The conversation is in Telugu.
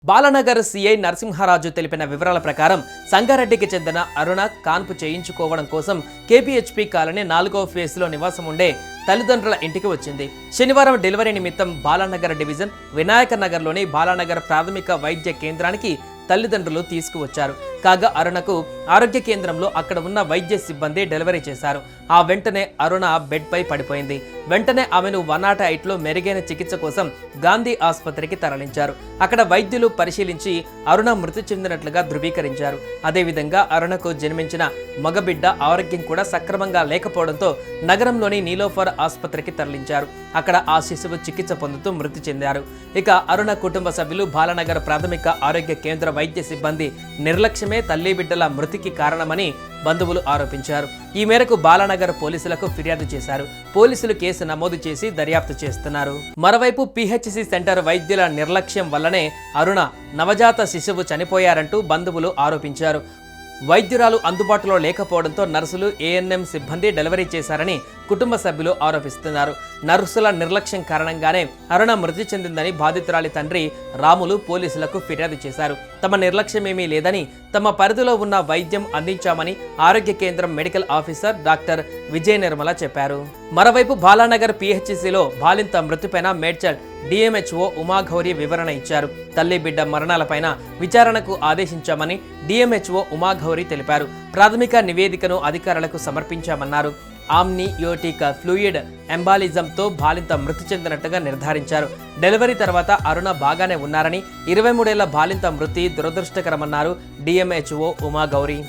బాలానగర్ సీఐ నరసింహారాజు తెలిపిన వివరాల ప్రకారం సంగారెడ్డికి చెందిన అరుణ కాన్పు చేయించుకోవడం కోసం కేపీహెచ్పీ కాలనీ 4వ ఫేజ్లో నివాసం ఉండే తల్లిదండ్రుల ఇంటికి వచ్చింది. శనివారం డెలివరీ నిమిత్తం బాలానగర్ డివిజన్ వినాయక నగర్లోని బాలానగర్ ప్రాథమిక వైద్య కేంద్రానికి తల్లిదండ్రులు తీసుకువచ్చారు. కాగా అరుణకు ఆరోగ్య కేంద్రంలో అక్కడ ఉన్న వైద్య సిబ్బంది డెలివరీ చేశారు. ఆ వెంటనే అరుణ బెడ్ పై పడిపోయింది. వెంటనే ఆమెను 108లో మెరుగైన చికిత్స కోసం గాంధీ ఆసుపత్రికి తరలించారు. అక్కడ వైద్యులు పరిశీలించి అరుణ మృతి చెందినట్లుగా ధృవీకరించారు. అదేవిధంగా అరుణకు జన్మించిన మగబిడ్డ ఆరోగ్యం కూడా సక్రమంగా లేకపోవడంతో నగరంలోని నీలోఫర్ ఆసుపత్రికి తరలించారు. అక్కడ ఆ శిశువు చికిత్స పొందుతూ మృతి చెందారు. ఇక అరుణ కుటుంబ సభ్యులు బాలానగర్ ప్రాథమిక ఆరోగ్య కేంద్ర వైద్య సిబ్బంది నిర్లక్ష్యమే తల్లి బిడ్డల మృతికి కారణమని బంధువులు ఆరోపించారు. ఈ మేరకు బాలానగర్ పోలీసులకు ఫిర్యాదు చేశారు. పోలీసులు కేసు నమోదు చేసి దర్యాప్తు చేస్తున్నారు. మరోవైపు పిహెచ్సి సెంటర్ వైద్యుల నిర్లక్ష్యం వల్లనే అరుణ నవజాత శిశువు చనిపోయారంటూ బంధువులు ఆరోపించారు. వైద్యురాలు అందుబాటులో లేకపోవడంతో నర్సులు ఏఎన్ఎం సిబ్బంది డెలివరీ చేశారని కుటుంబ సభ్యులు ఆరోపిస్తున్నారు. నర్సుల నిర్లక్ష్యం కారణంగానే అరుణ మృతి చెందిందని బాధితురాలి తండ్రి రాములు పోలీసులకు ఫిర్యాదు చేశారు. తమ నిర్లక్ష్యమేమీ లేదని, తమ పరిధిలో ఉన్న వైద్యం అందించామని ఆరోగ్య కేంద్రం medical officer doctor Vijaya Nirmala చెప్పారు. మరోవైపు బాలానగర్ పిహెచ్సిలో బాలింత మృతిపైన మేడ్చల్ డిఎంహెచ్ఓ ఉమాగౌరి వివరణ ఇచ్చారు. తల్లి బిడ్డ మరణాలపైన విచారణకు ఆదేశించామని డిఎంహెచ్ఓ ఉమాగౌరి తెలిపారు. ప్రాథమిక నివేదికను అధికారులకు సమర్పించామన్నారు. ఆమ్నియోటిక్ ఫ్లూయిడ్ ఎంబాలిజంతో బాలింత మృతి చెందినట్టుగా నిర్ధారించారు. డెలివరీ తర్వాత అరుణ బాగానే ఉన్నారని, 23 ఏళ్ల బాలింత మృతి దురదృష్టకరమన్నారు డిఎంహెచ్ఓ ఉమాగౌరి.